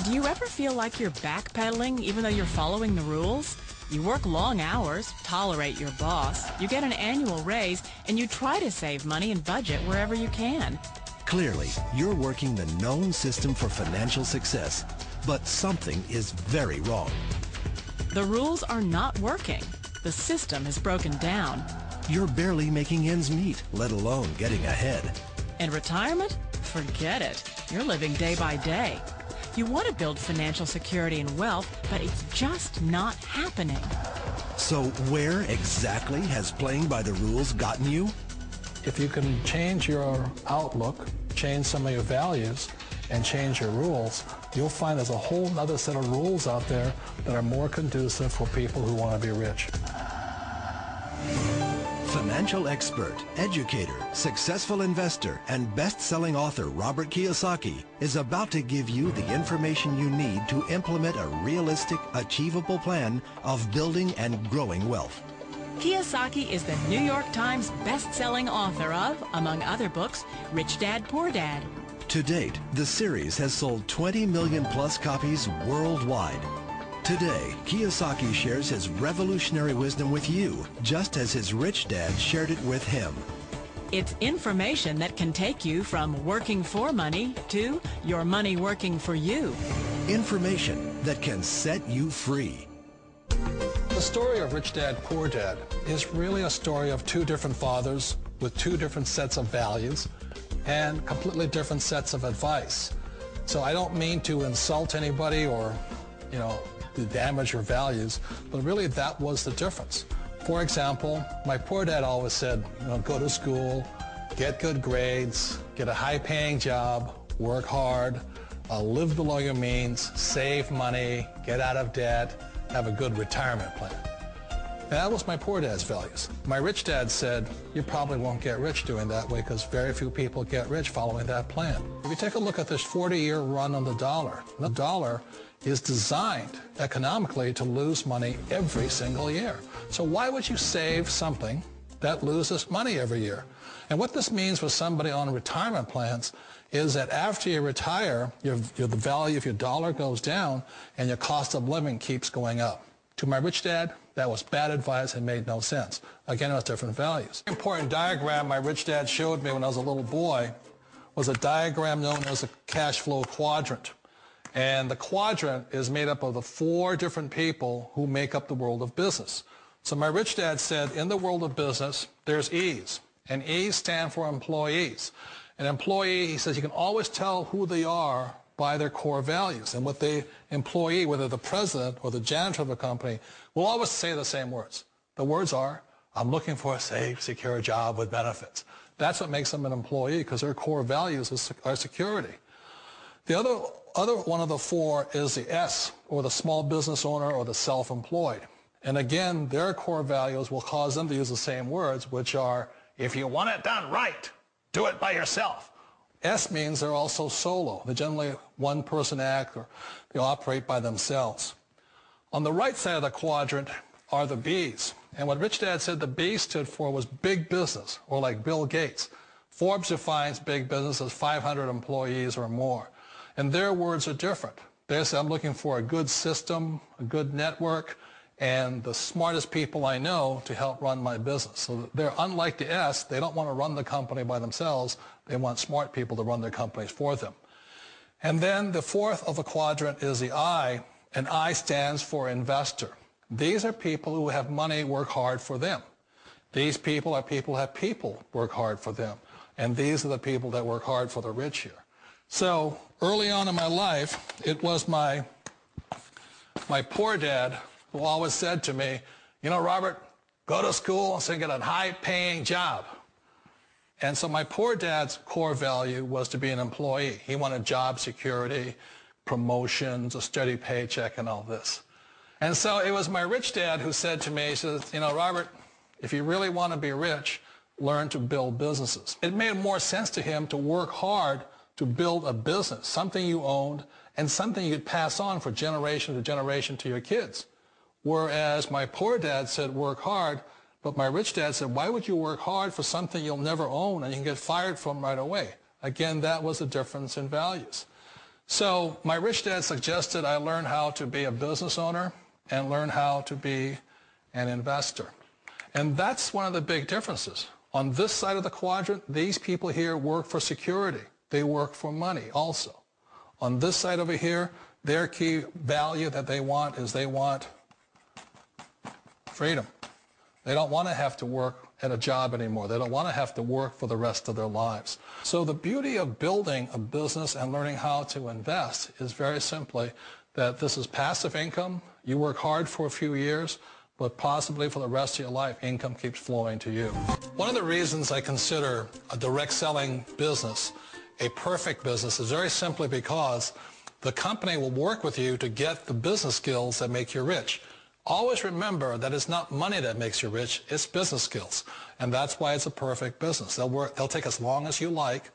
Do you ever feel like you're backpedaling even though you're following the rules? You work long hours, tolerate your boss, you get an annual raise, and you try to save money and budget wherever you can. Clearly, you're working the known system for financial success, but something is very wrong. The rules are not working. The system has broken down. You're barely making ends meet, let alone getting ahead. And retirement? Forget it. You're living day by day. You want to build financial security and wealth, but it's just not happening. So where exactly has playing by the rules gotten you? If you can change your outlook, change some of your values, and change your rules, you'll find there's a whole other set of rules out there that are more conducive for people who want to be rich. Financial expert, educator, successful investor, and best-selling author Robert Kiyosaki is about to give you the information you need to implement a realistic, achievable plan of building and growing wealth. Kiyosaki is the New York Times best-selling author of, among other books, Rich Dad, Poor Dad. To date, the series has sold 20 million plus copies worldwide. Today, Kiyosaki shares his revolutionary wisdom with you, just as his rich dad shared it with him. It's information that can take you from working for money to your money working for you. Information that can set you free. The story of Rich Dad, Poor Dad is really a story of two different fathers with two different sets of values and completely different sets of advice. So I don't mean to insult anybody or, to damage your values, but really that was the difference. For example, my poor dad always said, go to school, get good grades, get a high-paying job, work hard, live below your means, save money, get out of debt, have a good retirement plan. And that was my poor dad's values. My rich dad said, you probably won't get rich doing that way because very few people get rich following that plan. If you take a look at this 40-year run on the dollar is designed economically to lose money every single year. So why would you save something that loses money every year? And what this means for somebody on retirement plans is that after you retire, the value of your dollar goes down and your cost of living keeps going up. To my rich dad, that was bad advice and made no sense. Again, it was different values. An important diagram my rich dad showed me when I was a little boy was a diagram known as a cash flow quadrant. And the quadrant is made up of the four different people who make up the world of business. So my rich dad said, in the world of business, there's E's. And E's stand for employees. An employee, he says, you can always tell who they are by their core values. And what the employee, whether the president or the janitor of a company, will always say the same words. The words are, I'm looking for a safe, secure job with benefits. That's what makes them an employee, because their core values are security. The other one of the four is the S, or the small business owner or the self-employed. And again, their core values will cause them to use the same words, which are, if you want it done right, do it by yourself. S means they're also solo. They're generally one-person act, or they operate by themselves. On the right side of the quadrant are the B's. And what Rich Dad said the B stood for was big business, or like Bill Gates. Forbes defines big business as 500 employees or more. And their words are different. They say, I'm looking for a good system, a good network, and the smartest people I know to help run my business. So they're unlike the S. They don't want to run the company by themselves. They want smart people to run their companies for them. And then the fourth of the quadrant is the I, and I stands for investor. These are people who have money work hard for them. These people are people who have people work hard for them. And these are the people that work hard for the rich here. So early on in my life, it was my poor dad who always said to me, Robert, go to school and get a high-paying job. And so my poor dad's core value was to be an employee. He wanted job security, promotions, a steady paycheck, and all this. And so it was my rich dad who said to me, he says, Robert, if you really want to be rich, learn to build businesses. It made more sense to him to work hard to build a business, something you owned and something you could pass on for generation to generation to your kids. Whereas my poor dad said work hard, but my rich dad said, why would you work hard for something you'll never own and you can get fired from right away? Again, that was a difference in values. So my rich dad suggested I learn how to be a business owner and learn how to be an investor. And that's one of the big differences. On this side of the quadrant, these people here work for security. They work for money also. On this side over here, their key value that they want is they want freedom. They don't want to have to work at a job anymore. They don't want to have to work for the rest of their lives. So the beauty of building a business and learning how to invest is very simply that this is passive income. You work hard for a few years, but possibly for the rest of your life, income keeps flowing to you. One of the reasons I consider a direct selling business a perfect business is very simply because the company will work with you to get the business skills that make you rich. Always remember that it's not money that makes you rich, it's business skills. And that's why it's a perfect business. They'll take as long as you like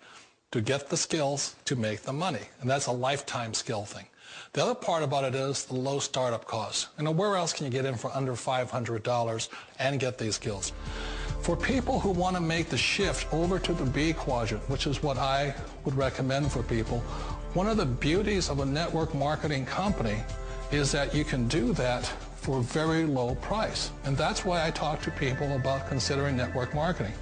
to get the skills to make the money. And that's a lifetime skill thing. The other part about it is the low startup costs. You know, where else can you get in for under $500 and get these skills? For people who want to make the shift over to the B quadrant, which is what I would recommend for people, one of the beauties of a network marketing company is that you can do that for a very low price. And that's why I talk to people about considering network marketing.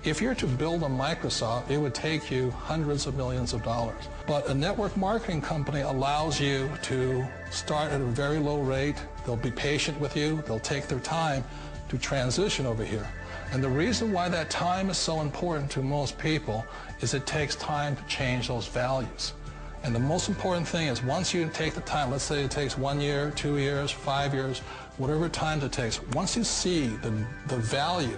If you're to build a Microsoft, it would take you hundreds of millions of dollars. But a network marketing company allows you to start at a very low rate. They'll be patient with you. They'll take their time to transition over here. And the reason why that time is so important to most people is it takes time to change those values. And the most important thing is once you take the time, let's say it takes 1 year, 2 years, 5 years, whatever time it takes, once you see the value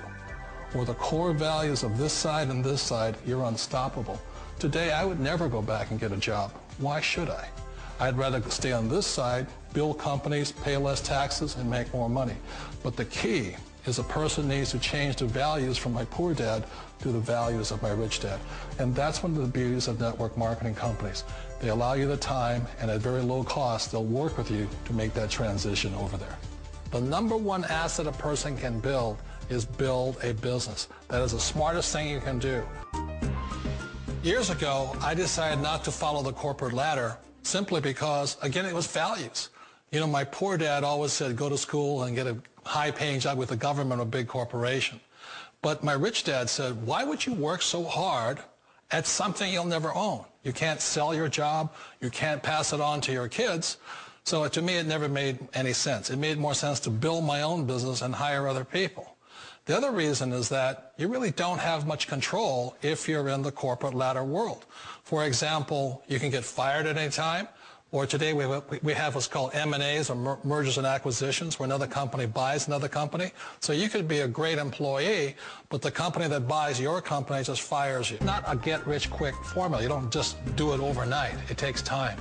or the core values of this side and this side, you're unstoppable. Today, I would never go back and get a job. Why should I? I'd rather stay on this side, build companies, pay less taxes, and make more money. But the key is a person needs to change the values from my poor dad to the values of my rich dad. And that's one of the beauties of network marketing companies. They allow you the time, and at very low cost, they'll work with you to make that transition over there. The number one asset a person can build is build a business. That is the smartest thing you can do. Years ago, I decided not to follow the corporate ladder simply because, again, it was values. You know, my poor dad always said, go to school and get a high-paying job with the government or a big corporation. But my rich dad said, why would you work so hard at something you'll never own? You can't sell your job. You can't pass it on to your kids. So to me, it never made any sense. It made more sense to build my own business and hire other people. The other reason is that you really don't have much control if you're in the corporate ladder world. For example, you can get fired at any time. Or today we have what's called M&As, or mergers and acquisitions, where another company buys another company. So you could be a great employee, but the company that buys your company just fires you. Not a get-rich-quick formula. You don't just do it overnight. It takes time.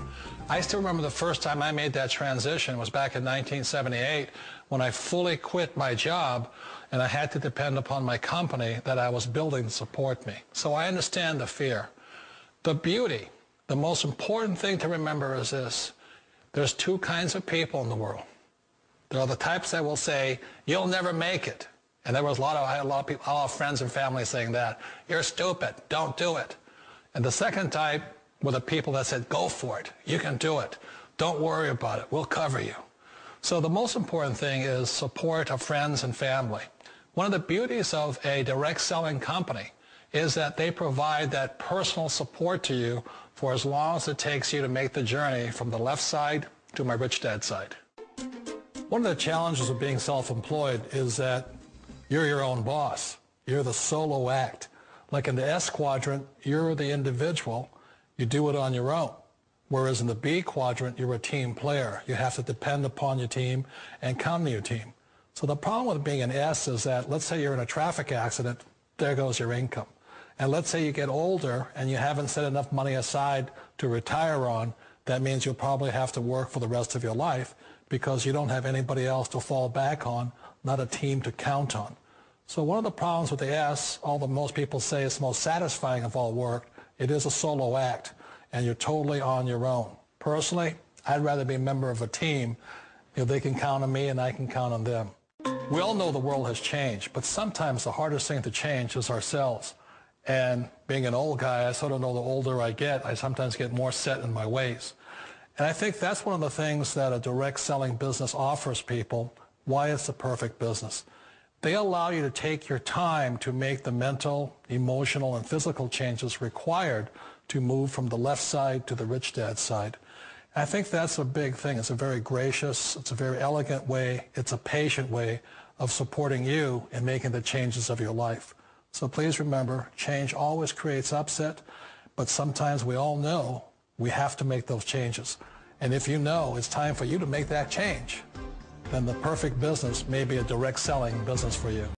I still remember the first time I made that transition was back in 1978 when I fully quit my job and I had to depend upon my company that I was building to support me. So I understand the fear. The beauty. The most important thing to remember is this. There's two kinds of people in the world. There are the types that will say, you'll never make it. And I had a lot of friends and family saying that. You're stupid. Don't do it. And the second type were the people that said, go for it. You can do it. Don't worry about it. We'll cover you. So the most important thing is support of friends and family. One of the beauties of a direct selling company is that they provide that personal support to you for as long as it takes you to make the journey from the left side to my rich dad side. One of the challenges of being self-employed is that you're your own boss. You're the solo act. Like in the S quadrant, you're the individual. You do it on your own. Whereas in the B quadrant, you're a team player. You have to depend upon your team and count on your team. So the problem with being an S is that, let's say you're in a traffic accident, there goes your income. And let's say you get older and you haven't set enough money aside to retire on, that means you'll probably have to work for the rest of your life because you don't have anybody else to fall back on, not a team to count on. So one of the problems with the S, although most people say it's the most satisfying of all work, it is a solo act and you're totally on your own. Personally, I'd rather be a member of a team if they can count on me and I can count on them. We all know the world has changed, but sometimes the hardest thing to change is ourselves. And being an old guy, I sort of know the older I get, I sometimes get more set in my ways. And I think that's one of the things that a direct selling business offers people, why it's the perfect business. They allow you to take your time to make the mental, emotional, and physical changes required to move from the left side to the rich dad side. And I think that's a big thing. It's a very gracious, it's a very elegant way, it's a patient way of supporting you in making the changes of your life. So please remember, change always creates upset, but sometimes we all know we have to make those changes. And if you know it's time for you to make that change, then the perfect business may be a direct selling business for you.